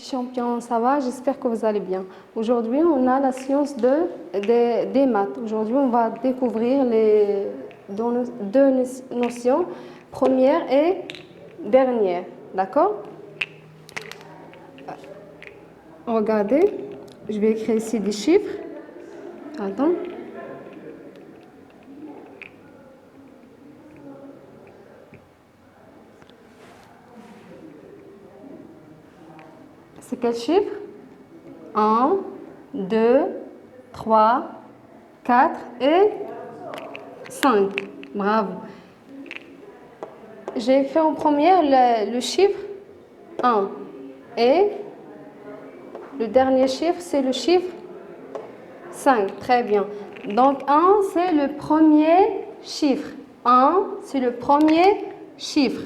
champions, ça va? J'espère que vous allez bien. Aujourd'hui, on a la science des maths. Aujourd'hui, on va découvrir les deux notions, première et dernière. D'accord? Regardez, je vais écrire ici des chiffres. Attends. C'est quel chiffre? 1, 2, 3, 4 et 5. Bravo. J'ai fait en première le chiffre 1 et le dernier chiffre, c'est le chiffre 5. Très bien. Donc 1, c'est le premier chiffre. 1, c'est le premier chiffre.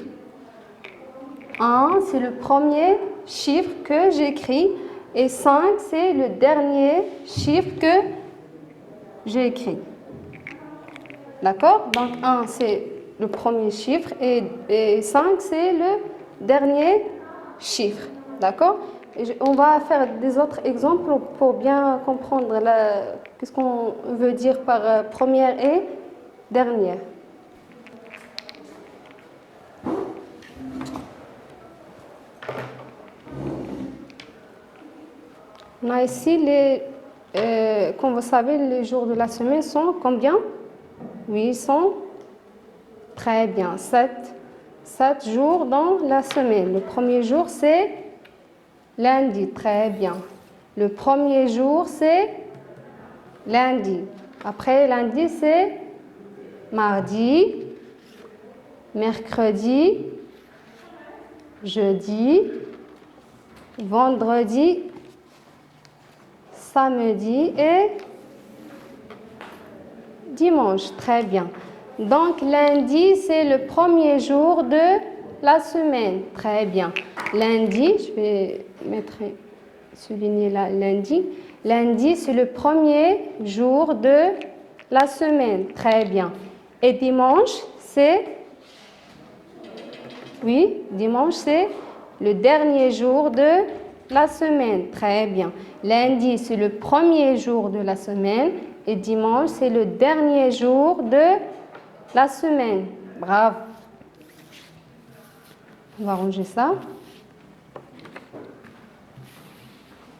1, c'est le premier chiffre que j'écris et 5, c'est le dernier chiffre que j'ai écrit. D'accord? Donc 1, c'est le premier chiffre et 5, c'est le dernier chiffre. D'accord? On va faire des autres exemples pour bien comprendre qu'est-ce qu'on veut dire par première et dernière. On a ici comme vous savez, les jours de la semaine sont combien? Oui, ils sont très bien, 7 jours dans la semaine. Le premier jour, c'est lundi, très bien. Le premier jour, c'est lundi. Après lundi, c'est mardi, mercredi, jeudi, vendredi, samedi et dimanche. Très bien. Donc, lundi, c'est le premier jour de la semaine. Très bien. Lundi, je vais souligner là, lundi. Lundi, c'est le premier jour de la semaine. Très bien. Et dimanche, dimanche, c'est le dernier jour de la semaine. Très bien. Lundi, c'est le premier jour de la semaine et dimanche, c'est le dernier jour de la semaine. Bravo. On va ranger ça.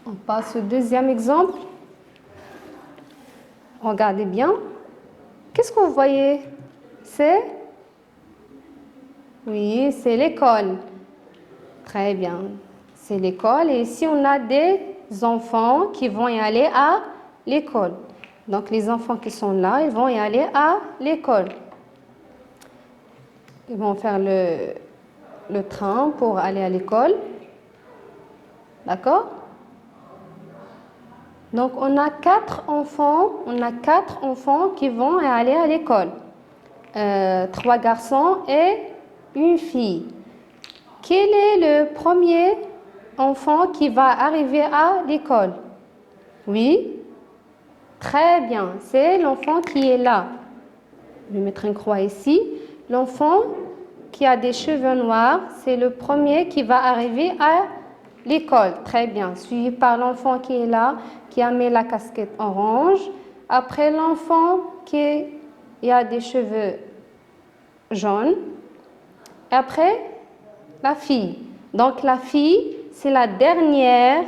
On passe au deuxième exemple. Regardez bien. Qu'est-ce que vous voyez? Oui, c'est l'école. Très bien. C'est l'école et ici on a des enfants qui vont y aller à l'école. Donc les enfants qui sont là, ils vont y aller à l'école. Ils vont faire le train pour aller à l'école. D'accord? Donc on a 4 enfants qui vont y aller à l'école. 3 garçons et une fille. Quel est le premier enfant qui va arriver à l'école? Oui, très bien, c'est l'enfant qui est là. Je vais mettre une croix ici. L'enfant qui a des cheveux noirs, c'est le premier qui va arriver à l'école. Très bien, suivi par l'enfant qui est là, qui a mis la casquette orange. Après l'enfant qui a des cheveux jaunes. Et après, la fille. Donc la fille, c'est la dernière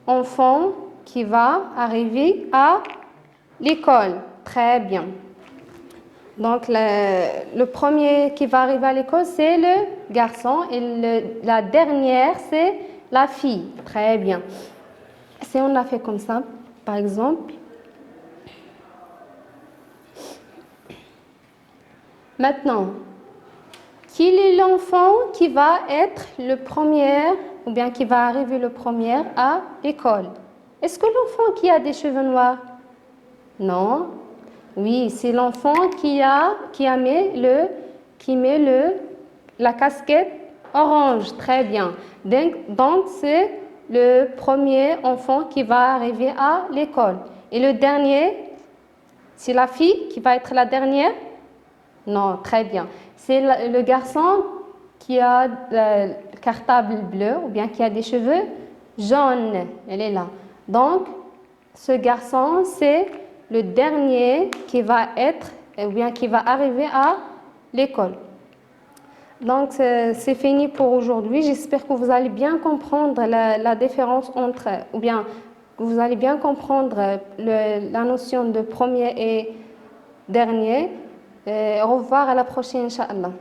enfant qui va arriver à l'école. Très bien. Donc le premier qui va arriver à l'école, c'est le garçon et la dernière, c'est la fille. Très bien. Si on a fait comme ça, par exemple. Maintenant, quel est l'enfant qui va être le premier ou bien qui va arriver le premier à l'école? Est-ce que l'enfant qui a des cheveux noirs? Non. Oui, c'est l'enfant qui met la casquette orange. Très bien. Donc, c'est le premier enfant qui va arriver à l'école. Et le dernier, c'est la fille qui va être la dernière? Non, très bien. C'est le garçon qui a cartable bleu ou bien qui a des cheveux jaunes. Elle est là. Donc, ce garçon, c'est le dernier qui va être ou bien qui va arriver à l'école. Donc, c'est fini pour aujourd'hui. J'espère que vous allez bien comprendre la différence entre, ou bien vous allez bien comprendre la notion de premier et dernier. Au revoir, à la prochaine, Inch'Allah.